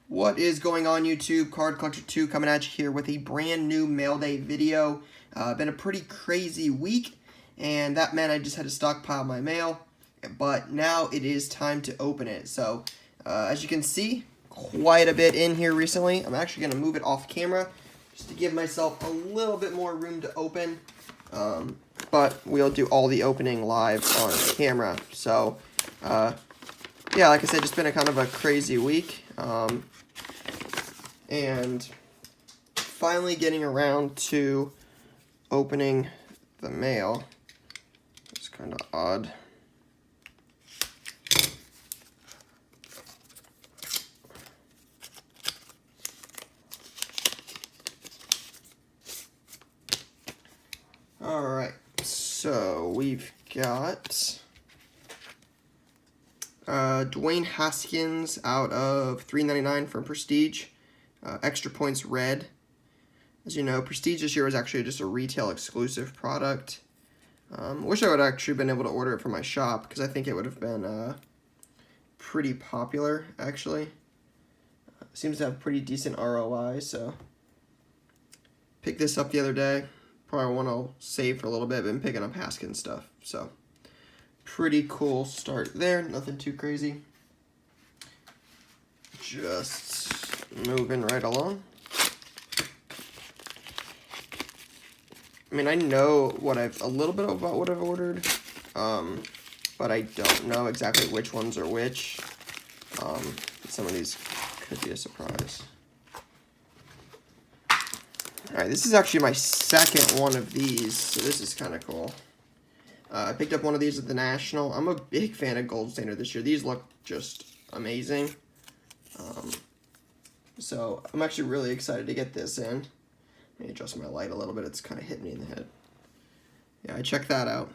What is going on, YouTube? Card Collector 2 coming at you here with a brand new mail day video. Been a pretty crazy week, and that meant I just had to stockpile my mail, but now it is time to open it. So, as you can see, quite a bit in here recently. I'm actually going to move it off camera just to give myself a little bit more room to open, but we'll do all the opening live on camera. So, yeah, like I said, just been a kind of a crazy week. And finally getting around to opening the mail. It's kind of odd. Alright, so we've got Dwayne Haskins out of $3.99 from Prestige. Extra Points Red. As you know, Prestige this year was actually just a retail exclusive product. Wish I would have actually been able to order it from my shop, because I think it would have been pretty popular, actually. Seems to have pretty decent ROI, so picked this up the other day. Probably want to save for a little bit, been picking up Haskins stuff, so pretty cool start there, nothing too crazy. Just moving right along. I mean, I know a little bit about what I've ordered, but I don't know exactly which ones are which. Some of these could be a surprise. Alright, this is actually my second one of these, so this is kind of cool. I picked up one of these at the National. I'm a big fan of Gold Standard this year. These look just amazing. So I'm actually really excited to get this in. Let me adjust my light a little bit. It's kind of hitting me in the head. Yeah, I checked that out.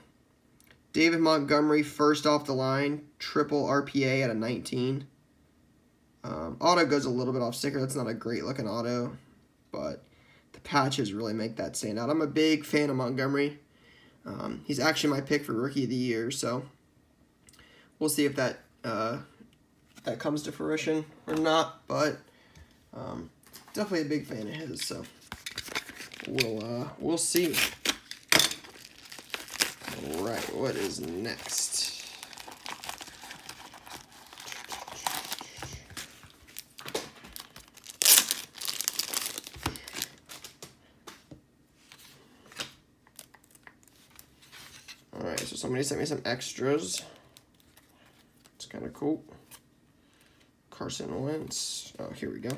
David Montgomery, first off the line, triple RPA at a 19. Auto goes a little bit off sticker. That's not a great looking auto, but the patches really make that stand out. I'm a big fan of Montgomery. He's actually my pick for Rookie of the Year, so we'll see if that that comes to fruition or not, but definitely a big fan of his, so we'll see. All right, what is next? All right, so somebody sent me some extras. It's kind of cool. Carson Wentz. Oh, here we go.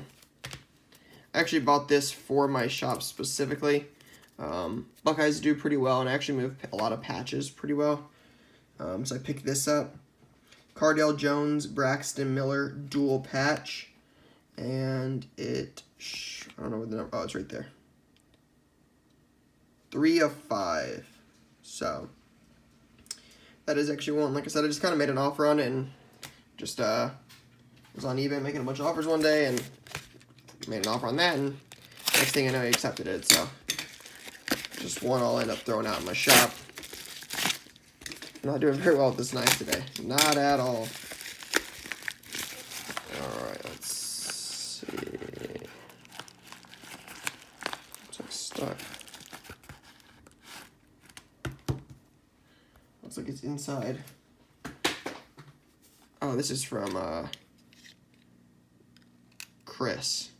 I actually bought this for my shop specifically. Buckeyes do pretty well, and I actually move a lot of patches pretty well. So I picked this up. Cardale Jones, Braxton Miller, dual patch. And I don't know what the number, oh, it's right there. 3 of 5. So that is actually one. Like I said, I just kind of made an offer on it, and just was on eBay making a bunch of offers one day, and made an offer on that, and next thing I know, he accepted it. So just one I'll end up throwing out in my shop. I'm not doing very well with this knife today. Not at all. Alright, let's see. Looks like stuck. Looks like it's inside. Oh, this is from Chris.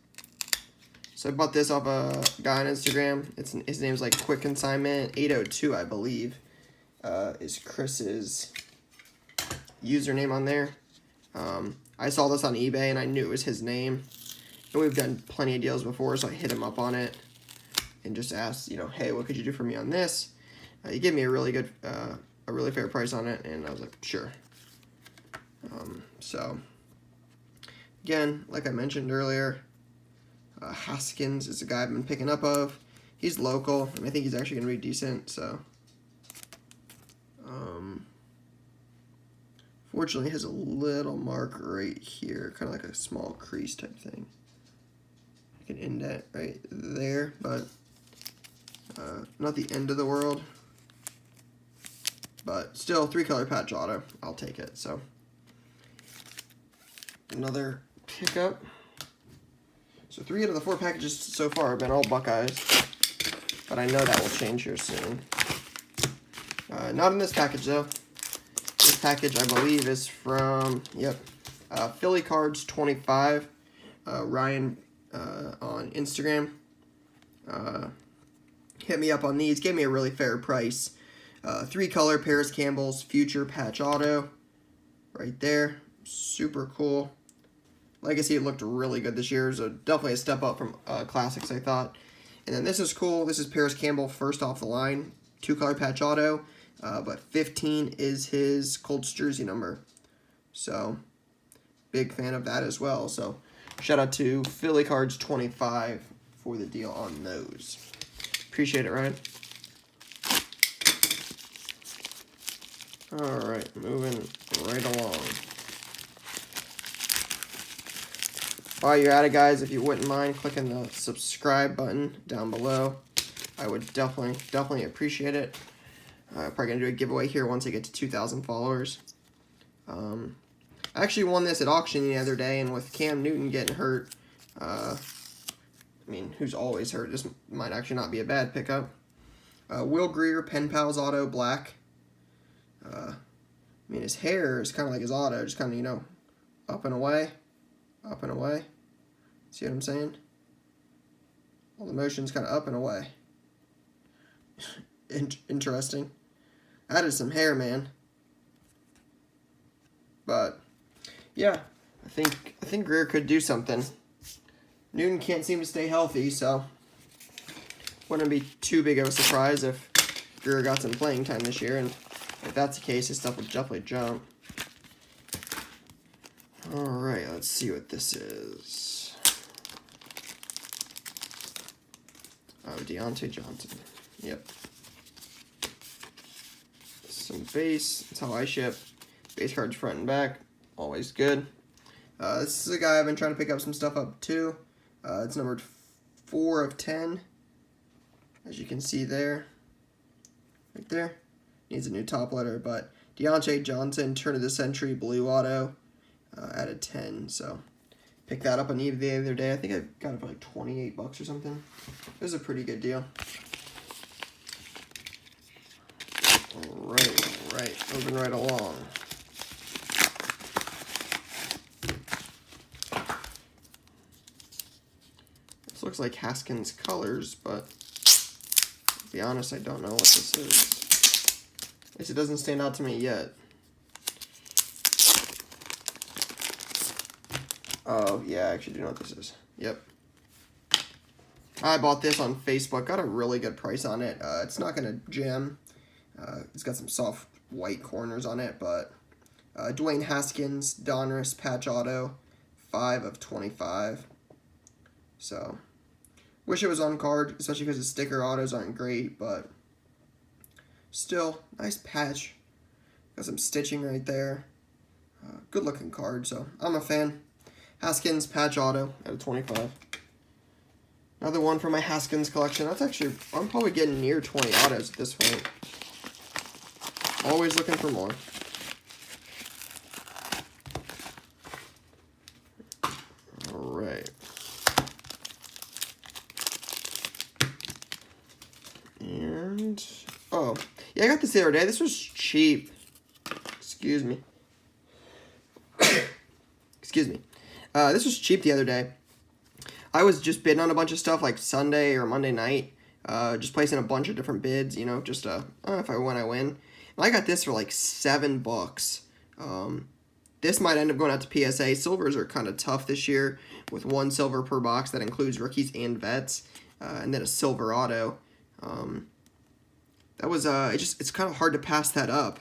So I bought this off a guy on Instagram. His name's like Quick Consignment 802, I believe, is Chris's username on there. I saw this on eBay and I knew it was his name. And we've done plenty of deals before, so I hit him up on it and just asked, you know, hey, what could you do for me on this? He gave me a really good, a really fair price on it, and I was like, sure. So again, like I mentioned earlier, Haskins is a guy I've been picking up of. He's local, and I think he's actually going to be decent, so. Fortunately, he has a little mark right here, kind of like a small crease type thing. I can indent right there, but not the end of the world. But still, 3-color patch auto. I'll take it, so. Another pickup. So 3 out of the 4 packages so far have been all Buckeyes, but I know that will change here soon. Not in this package, though. This package, I believe, is from, Philly Cards 25, Ryan on Instagram. Hit me up on these, gave me a really fair price. 3-color Paris Campbell's Future Patch Auto, right there. Super cool. Legacy, it looked really good this year, so definitely a step up from Classics, I thought. And then this is cool. This is Paris Campbell, first off the line, 2-color Patch Auto, but 15 is his Colts jersey number. So, big fan of that as well. So, shout out to Philly Cards 25 for the deal on those. Appreciate it, Ryan. Alright, moving right along. While you're at it, guys, if you wouldn't mind clicking the subscribe button down below, I would definitely appreciate it. Probably going to do a giveaway here once I get to 2,000 followers. I actually won this at auction the other day, and with Cam Newton getting hurt, I mean, who's always hurt, this might actually not be a bad pickup. Will Greer, Pen Pals Auto, black. I mean, his hair is kind of like his auto, just kind of, you know, up and away. Up and away. See what I'm saying? All the motion's kind of up and away. Interesting. That is some hair, man. But yeah, I think Greer could do something. Newton can't seem to stay healthy, so wouldn't be too big of a surprise if Greer got some playing time this year, and if that's the case, his stuff would definitely jump. Alright, let's see what this is. Oh, Deontay Johnson. Yep. Some base. That's how I ship. Base cards front and back. Always good. This is a guy I've been trying to pick up some stuff up too. It's numbered 4 of 10. As you can see there. Right there. Needs a new top letter, but Deontay Johnson, turn of the century, blue auto. At a 10, so picked that up on eBay the other day. I think I got it for like 28 bucks or something. It was a pretty good deal. Alright, moving right along. This looks like Haskins colors, but to be honest, I don't know what this is. At least it doesn't stand out to me yet. Oh, yeah, I actually do know what this is. Yep. I bought this on Facebook. Got a really good price on it. It's not going to jam. It's got some soft white corners on it, but Dwayne Haskins, Donruss, Patch Auto, 5 of 25. So, wish it was on card, especially because the sticker autos aren't great, but still, nice patch. Got some stitching right there. Good looking card, so I'm a fan. Haskins Patch Auto at a 25. Another one for my Haskins collection. That's actually, I'm probably getting near 20 autos at this point. Always looking for more. Alright. And, oh, yeah, I got this the other day. This was cheap. Excuse me. Excuse me. This was cheap the other day. I was just bidding on a bunch of stuff like Sunday or Monday night. Just placing a bunch of different bids, you know, just if I win, I win. And I got this for like $7. This might end up going out to PSA. Silvers are kind of tough this year with 1 silver per box. That includes rookies and vets. And then a silver auto. That was, it's kind of hard to pass that up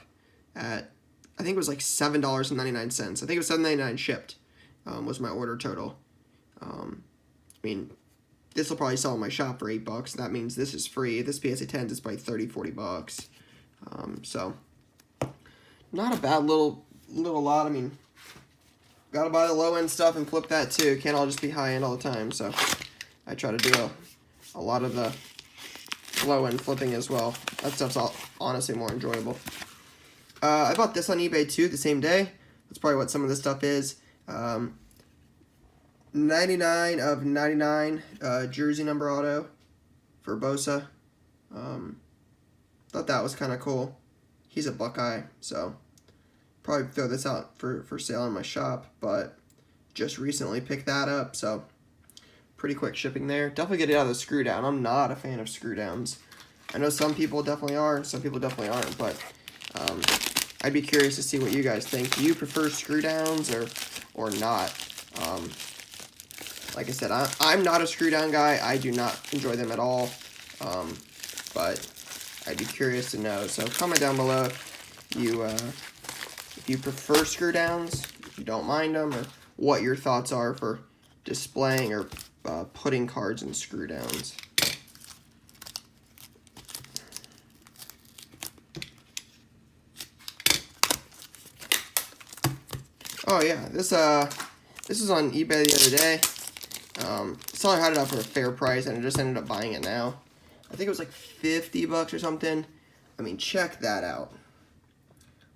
at, I think it was like $7.99. I think it was $7.99 shipped. Was my order total. I mean, this will probably sell in my shop for $8. That means this is free. This PSA 10 is probably 30, 40 bucks. So, not a bad little lot. I mean, gotta buy the low-end stuff and flip that too. Can't all just be high-end all the time. So, I try to do a lot of the low-end flipping as well. That stuff's honestly more enjoyable. I bought this on eBay too the same day. That's probably what some of this stuff is. 99 of 99 jersey number auto for Bosa. Thought that was kind of cool. He's a Buckeye, so probably throw this out for sale in my shop, but just recently picked that up, so pretty quick shipping there. Definitely get it out of the screw down. I'm not a fan of screw downs. I know some people definitely are, some people definitely aren't, but I'd be curious to see what you guys think. Do you prefer screw downs or not? Like I said, I'm not a screw down guy. I do not enjoy them at all, but I'd be curious to know. So comment down below if you prefer screw downs, if you don't mind them, or what your thoughts are for displaying or putting cards in screw downs. Oh yeah, this was on eBay the other day. Seller had it up for a fair price, and I just ended up buying it now. I think it was like 50 bucks or something. I mean, check that out.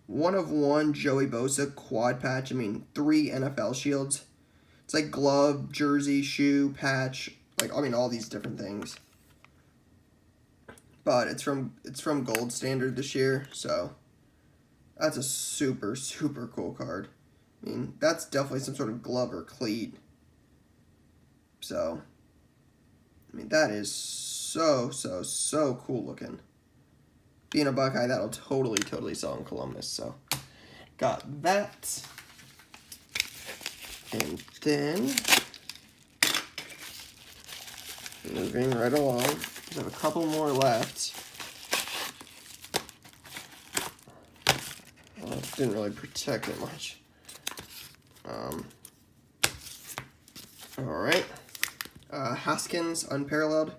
1 of 1 Joey Bosa quad patch. I mean, 3 NFL shields. It's like glove, jersey, shoe, patch, like I mean all these different things. But it's from Gold Standard this year, so that's a super cool card. I mean, that's definitely some sort of glove or cleat. So, I mean, that is so cool looking. Being a Buckeye, that'll totally sell in Columbus. So, got that. And then, moving right along, we have a couple more left. Well, it didn't really protect it much. Alright. Haskins, unparalleled.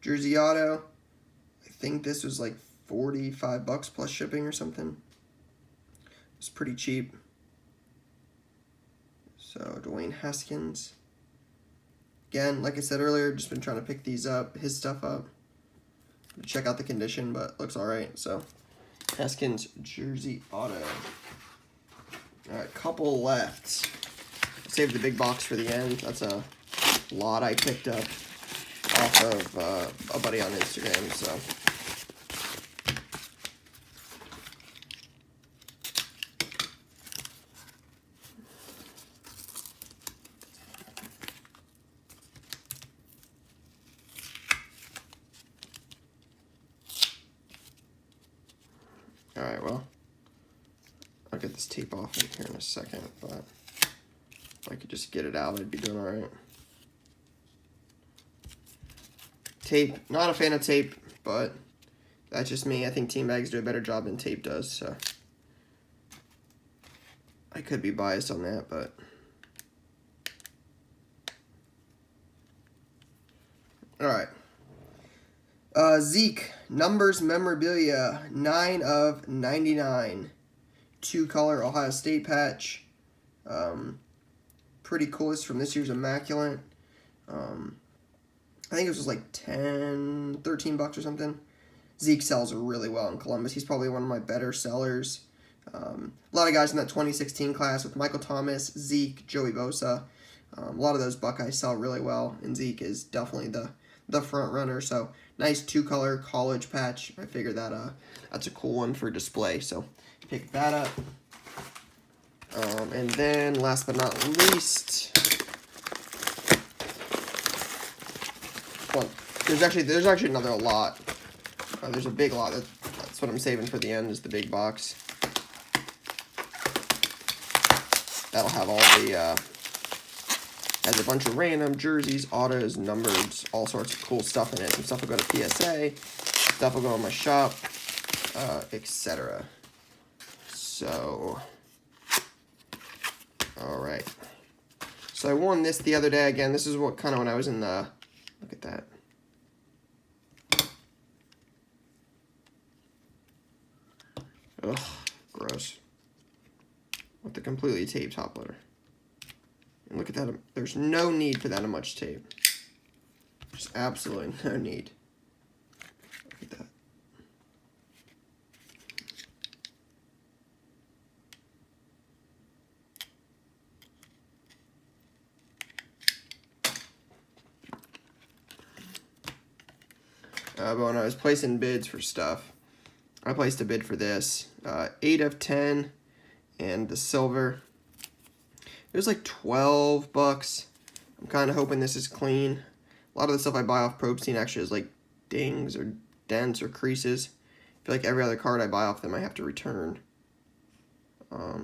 Jersey auto. I think this was like 45 bucks plus shipping or something. It's pretty cheap. So, Dwayne Haskins. Again, like I said earlier, just been trying to pick these up, his stuff up. Check out the condition, but looks alright. So, Haskins jersey auto. Alright, couple left. Save the big box for the end. That's a lot I picked up off of a buddy on Instagram, so. Alright, well, I'll get this tape off in here in a second, but if I could just get it out, I'd be doing alright. Tape, not a fan of tape, but that's just me. I think team bags do a better job than tape does, so I could be biased on that, but alright. Zeke, numbers memorabilia, 9 of 99. 2-color Ohio State patch. Pretty cool. This is from this year's Immaculate. I think it was like 10, 13 bucks or something. Zeke sells really well in Columbus. He's probably one of my better sellers. A lot of guys in that 2016 class with Michael Thomas, Zeke, Joey Bosa. A lot of those Buckeyes sell really well, and Zeke is definitely the front runner. So nice 2-color college patch. I figured that that's a cool one for display. So pick that up. And then last but not least, well, there's actually another lot. There's a big lot. That's what I'm saving for the end, is the big box. That'll have all the has a bunch of random jerseys, autos, numbers, all sorts of cool stuff in it. Some stuff will go to PSA, stuff will go in my shop, etc. So, all right. So I won this the other day. Again, this is what kind of when I was in the, look at that. Ugh, gross. With the completely taped top loader. And look at that. There's no need for that much tape. There's absolutely no need. Look at that. But when I was placing bids for stuff, I placed a bid for this. 8 of 10 and the silver. It was like 12 bucks. I'm kind of hoping this is clean. A lot of the stuff I buy off Probe Scene actually has like dings or dents or creases. I feel like every other card I buy off them I have to return.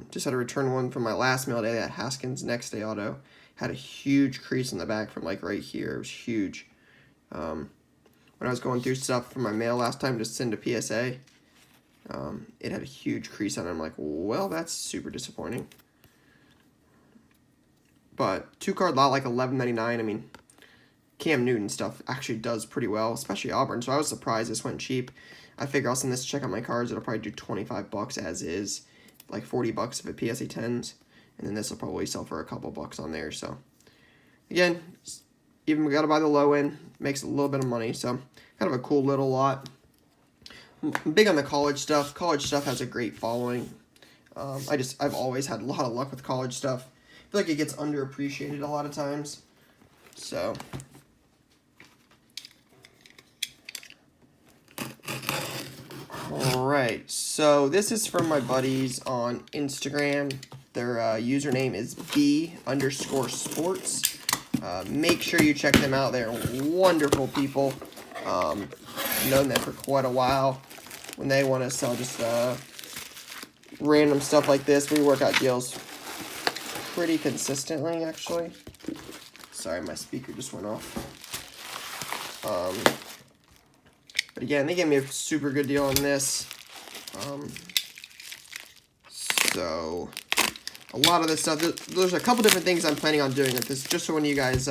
Just had to return one from my last Mailday, that Haskins Next Day Auto. Had a huge crease in the back from like right here. It was huge. When I was going through stuff from my mail last time to send to PSA, it had a huge crease on it. I'm like, well, that's super disappointing. But 2-card lot, like $11.99. I mean, Cam Newton stuff actually does pretty well, especially Auburn. So I was surprised this went cheap. I figure I'll send this to check out my cards. It'll probably do 25 bucks as is, like 40 bucks if it PSA 10s, and then this will probably sell for a couple bucks on there. So again, even we got to buy the low end, makes a little bit of money. So kind of a cool little lot. I'm big on the college stuff. College stuff has a great following. I've always had a lot of luck with college stuff. I feel like it gets underappreciated a lot of times. So alright, so this is from my buddies on Instagram. Their username is B_sports. Make sure you check them out. They're wonderful people. I've known them for quite a while. When they want to sell just random stuff like this, we work out deals pretty consistently, actually. Sorry, my speaker just went off. But again, they gave me a super good deal on this. So a lot of this stuff, there's a couple different things I'm planning on doing with this, just so when you guys,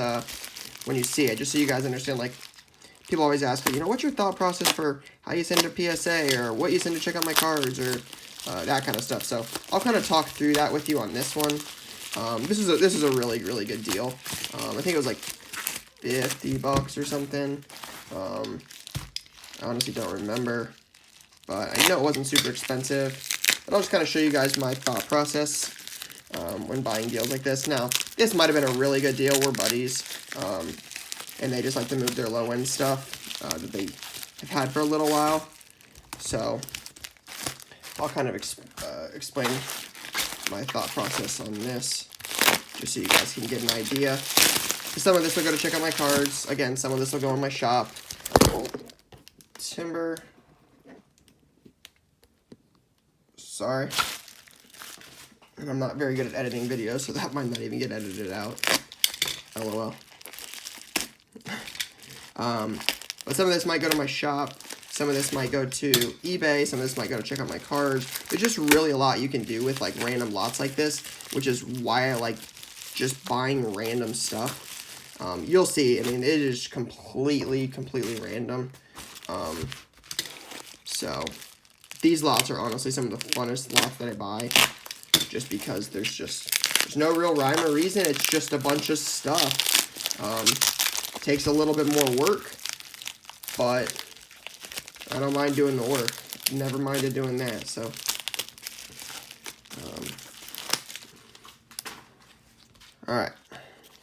when you see it, just so you guys understand, like, people always ask me, you know, what's your thought process for how you send a PSA, or what you send to check out my cards, or that kind of stuff. So I'll kind of talk through that with you on this one. This is a really, really good deal. I think it was like 50 bucks or something. I honestly don't remember, but I know it wasn't super expensive. But I'll just kind of show you guys my thought process when buying deals like this. Now, this might have been a really good deal. We're buddies, and they just like to move their low-end stuff that they have had for a little while. So I'll kind of explain my thought process on this, just so you guys can get an idea. Some of this will go to check out my cards. Again, some of this will go in my shop. Timber. Sorry. And I'm not very good at editing videos, so that might not even get edited out. LOL. But some of this might go to my shop. Some of this might go to eBay. Some of this might go to check out my cards. There's just really a lot you can do with like random lots like this, which is why I like just buying random stuff. You'll see, I mean, it is completely random. So these lots are honestly some of the funnest lots that I buy, just because there's no real rhyme or reason. It's just a bunch of stuff. Takes a little bit more work, but I don't mind doing the work. Never minded doing that. So all right.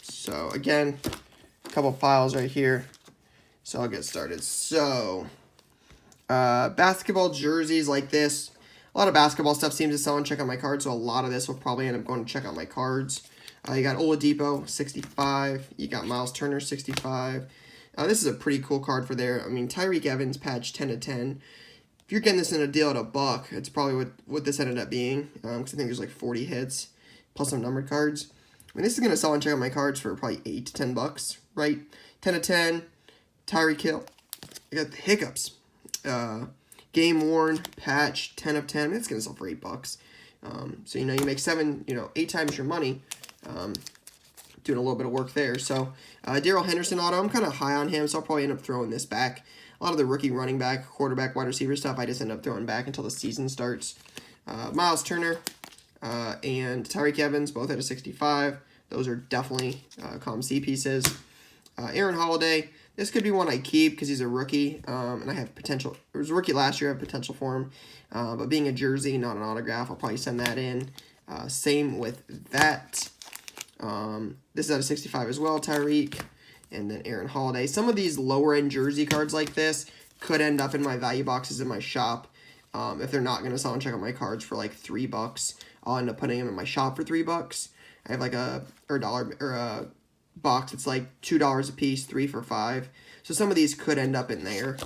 So again, a couple files right here. So I'll get started. So basketball jerseys like this. A lot of basketball stuff seems to sell and check out my cards, so a lot of this will probably end up going to check out my cards. You got Oladipo, 65. You got Miles Turner, 65. This is a pretty cool card for there. I mean, Tyreek Evans patch 10 of 10. If you're getting this in a deal at $1, it's probably what this ended up being, because I think there's like 40 hits plus some numbered cards. I mean, this is going to sell and check out my cards for probably 8 to 10 bucks, right? 10 of 10, Tyreek Hill. I got the hiccups. Game worn patch 10 of 10. I mean, it's going to sell for $8. So, you know, you make 8 times your money. Doing a little bit of work there. So, Darrell Henderson auto, I'm kind of high on him, so I'll probably end up throwing this back. A lot of the rookie running back, quarterback, wide receiver stuff, I just end up throwing back until the season starts. Miles Turner and Tyreek Evans, both at a 65. Those are definitely COM-C pieces. Aaron Holiday, this could be one I keep because he's a rookie, and I have potential. It was a rookie last year, I have potential for him. But being a jersey, not an autograph, I'll probably send that in. Same with that. This is at a 65 as well, Tyreek, and then Aaron Holiday. Some of these lower-end jersey cards like this could end up in my value boxes in my shop. If they're not going to sell and check out my cards for like $3, I'll end up putting them in my shop for $3. I have like a box. It's like $2 a piece, 3 for $5. So some of these could end up in there.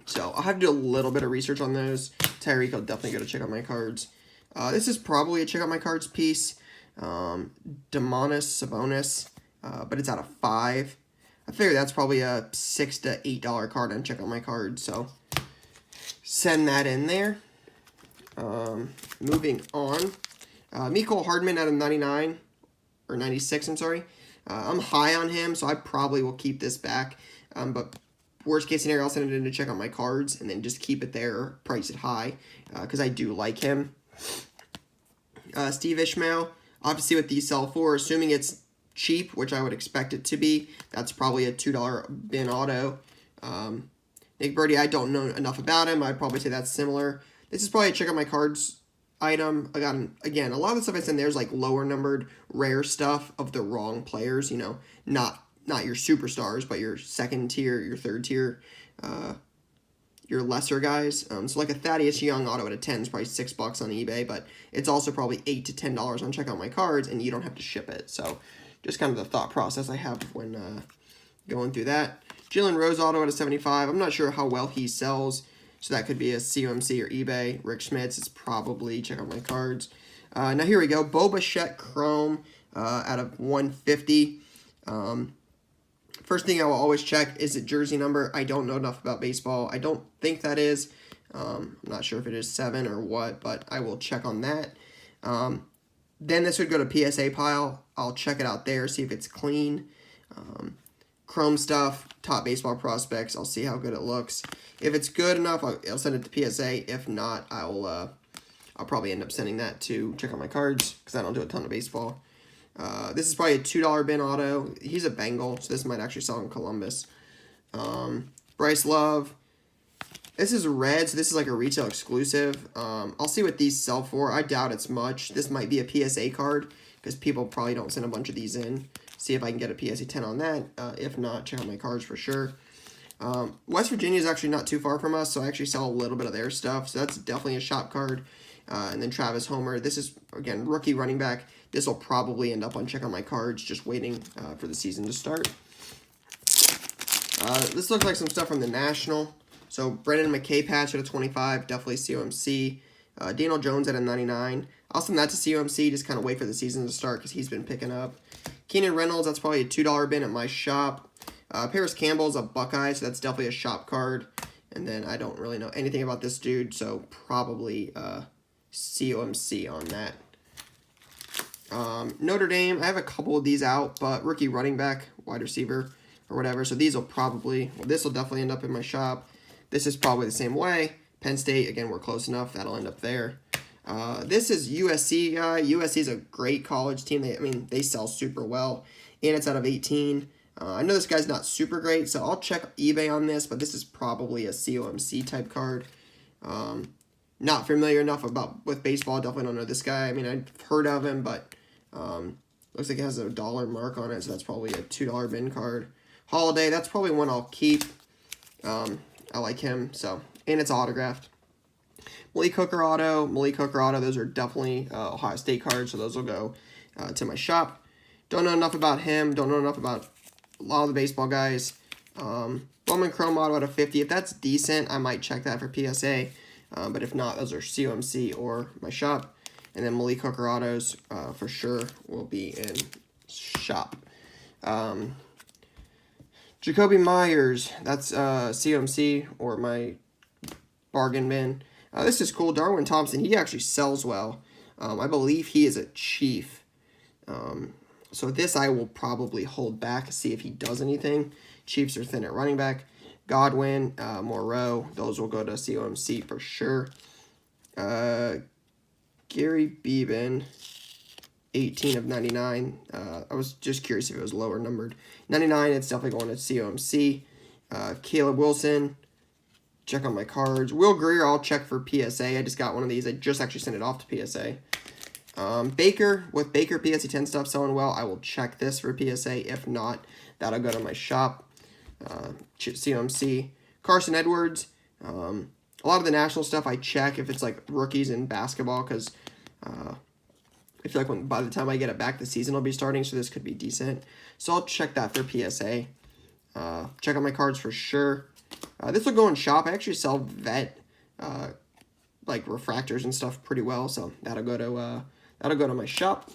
So I'll have to do a little bit of research on those. Tyreek will definitely go to check out my cards. This is probably a check out my cards piece. Demonis Sabonis, but it's out of 5. I figure that's probably a $6 to $8 card on check out my cards. So send that in there. Moving on. Mecole Hardman out of 99, or 96, I'm sorry. I'm high on him, so I probably will keep this back. But worst case scenario, I'll send it in to check out my cards, and then just keep it there, price it high, because I do like him. Steve Ishmael, obviously what these sell for, assuming it's cheap, which I would expect it to be, that's probably a $2 bin auto. Nick Birdie, I don't know enough about him. I'd probably say that's similar. This is probably a check out my cards item. Again, a lot of the stuff I send there is like lower numbered, rare stuff of the wrong players, you know, not your superstars, but your second tier, your third tier, your lesser guys. So like a Thaddeus Young auto at a 10 is probably $6 on eBay, but it's also probably $8 to $10 on check out my cards, and you don't have to ship it. So just kind of the thought process I have when going through that. Jalen Rose auto at a 75. I'm not sure how well he sells, so that could be a COMC or eBay. Rick Schmitz is probably check out my cards. Now here we go. Boba Fett Chrome out of 150. First thing I will always check is it jersey number. I don't know enough about baseball. I don't think that is. I'm not sure if it is 7 or what, but I will check on that. Then this would go to PSA pile. I'll check it out there, see if it's clean. Chrome stuff, top baseball prospects. I'll see how good it looks. If it's good enough, I'll send it to PSA. If not, I'll probably end up sending that to check out my cards because I don't do a ton of baseball. This is probably a $2 bin auto. He's a Bengal, so this might actually sell in Columbus. Bryce Love. This is red, so this is like a retail exclusive. I'll see what these sell for. I doubt it's much. This might be a PSA card because people probably don't send a bunch of these in. See if I can get a PSA 10 on that. If not, check out my cards for sure. West Virginia is actually not too far from us, so I actually sell a little bit of their stuff. So that's definitely a shop card. And then Travis Homer. This is, again, rookie running back. This will probably end up on check out my cards, just waiting for the season to start. This looks like some stuff from the National. So Brendan McKay patch at a 25, definitely COMC. Daniel Jones at a 99. I'll send that to COMC, just kind of wait for the season to start because he's been picking up. Keenan Reynolds, that's probably a $2 bin at my shop. Paris Campbell's a Buckeye, so that's definitely a shop card. And then I don't really know anything about this dude, so probably COMC on that. Notre Dame, I have a couple of these out, but rookie running back, wide receiver, or whatever. So these will probably, well, this will definitely end up in my shop. This is probably the same way. Penn State, again, we're close enough. That'll end up there. This is USC guy. USC is a great college team. They sell super well, and it's out of 18. I know this guy's not super great, so I'll check eBay on this, but this is probably a COMC type card. Not familiar enough with baseball. Definitely don't know this guy. I've heard of him, but looks like it has a $1 mark on it, so that's probably a $2 bin card. Holiday, that's probably one I'll keep. I like him, so, and it's autographed. Malik Hooker auto, those are definitely Ohio State cards, so those will go to my shop. Don't know enough about him, don't know enough about a lot of the baseball guys. Bowman Chrome auto at a 50, if that's decent, I might check that for PSA, but if not, those are COMC or my shop. And then Malik Hooker autos for sure will be in shop. Jacoby Myers, that's COMC or my bargain bin. This is cool. Darwin Thompson, he actually sells well. I believe he is a Chief. So this I will probably hold back, see if he does anything. Chiefs are thin at running back. Godwin, Moreau, those will go to COMC for sure. Gary Beeben, 18 of 99. I was just curious if it was lower numbered. 99, it's definitely going to COMC. Caleb Wilson, check on my cards. Will Greer, I'll check for PSA. I just got one of these. I just actually sent it off to PSA. Baker, with Baker PSA 10 stuff selling well, I will check this for PSA. If not, that'll go to my shop. COMC. Carson Edwards. A lot of the national stuff I check if it's like rookies in basketball, because I feel like by the time I get it back, the season will be starting, so this could be decent. So I'll check that for PSA. Check out my cards for sure. This will go in shop. I actually sell vet like refractors and stuff pretty well, so that'll go to my shop.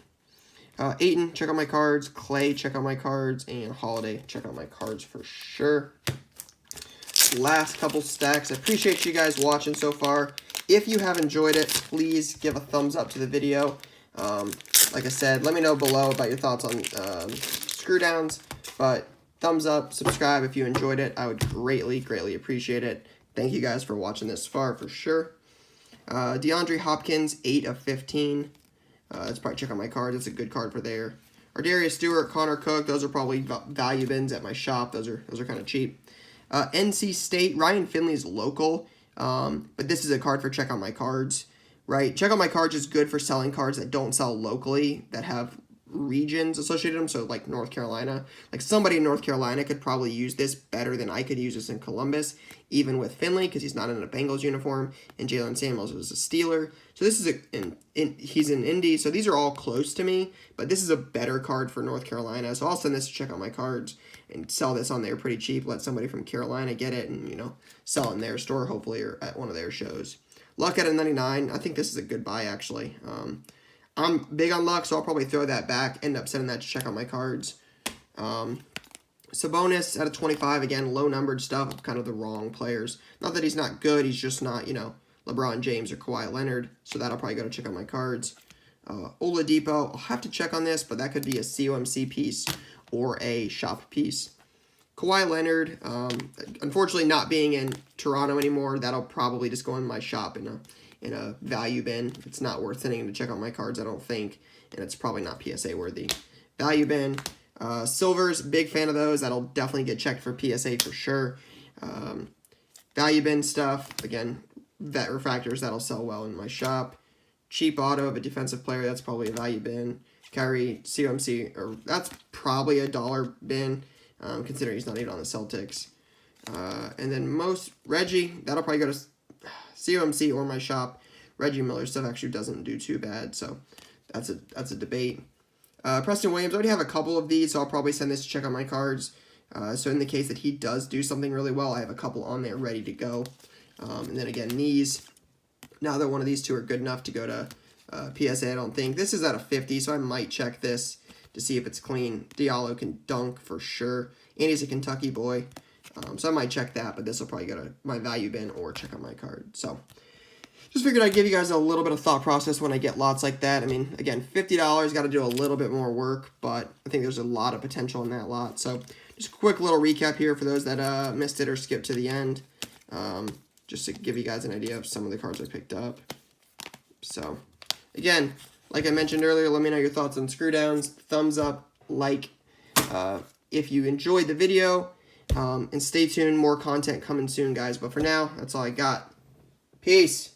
Ayton, check out my cards. Clay, check out my cards. And Holiday, check out my cards for sure. Last couple stacks. I appreciate you guys watching so far. If you have enjoyed it, please give a thumbs up to the video. Like I said, let me know below about your thoughts on screw downs. But thumbs up, subscribe if you enjoyed it. I would greatly, greatly appreciate it. Thank you guys for watching this far for sure. DeAndre Hopkins, 8 of 15. Let's probably check out my card. That's a good card for there. Ardarius Stewart, Connor Cook. Those are probably value bins at my shop. Those are kind of cheap. NC State, Ryan Finley's local. But this is a card for check out my cards. Right? Check out my cards is good for selling cards that don't sell locally, that have regions associated with them. So like North Carolina. Like somebody in North Carolina could probably use this better than I could use this in Columbus, even with Finley, because he's not in a Bengals uniform, and Jalen Samuels was a Steeler. So this is he's in Indy, so these are all close to me, but this is a better card for North Carolina. So I'll send this to check out my cards and sell this on there pretty cheap. Let somebody from Carolina get it and, you know, sell it in their store, hopefully, or at one of their shows. Luck at a 99. I think this is a good buy, actually. I'm big on Luck, so I'll probably throw that back, end up sending that to check out my cards. Sabonis at a 25. Again, low-numbered stuff, kind of the wrong players. Not that he's not good, he's just not, you know, LeBron James or Kawhi Leonard, so that'll probably go to check out my cards. Oladipo, I'll have to check on this, but that could be a COMC piece or a shop piece. Kawhi Leonard, unfortunately not being in Toronto anymore, that'll probably just go in my shop in a value bin. It's not worth sending to check out my cards, I don't think, and it's probably not PSA worthy. Value bin. Silvers, big fan of those. That'll definitely get checked for PSA for sure. Value bin stuff, again, vet refractors, that'll sell well in my shop. Cheap auto of a defensive player, that's probably a value bin. Kyrie, COMC, or that's probably a dollar bin, considering he's not even on the Celtics. And then most, Reggie, that'll probably go to COMC or my shop. Reggie Miller stuff actually doesn't do too bad, so that's a debate. Preston Williams, I already have a couple of these, so I'll probably send this to check out my cards. So in the case that he does do something really well, I have a couple on there ready to go. And then again, these, neither one of these two are good enough to go to PSA, I don't think. This is at a 50, so I might check this to see if it's clean. Diallo can dunk for sure, and he's a Kentucky boy. So I might check that, but this will probably go to my value bin or check out my card. So just figured I'd give you guys a little bit of thought process when I get lots like that. I mean, again, $50, got to do a little bit more work, but I think there's a lot of potential in that lot. So just a quick little recap here for those that missed it or skipped to the end, just to give you guys an idea of some of the cards I picked up. So again, like I mentioned earlier, let me know your thoughts on screw downs. Thumbs up, like, if you enjoyed the video, and stay tuned. More content coming soon, guys. But for now, that's all I got. Peace.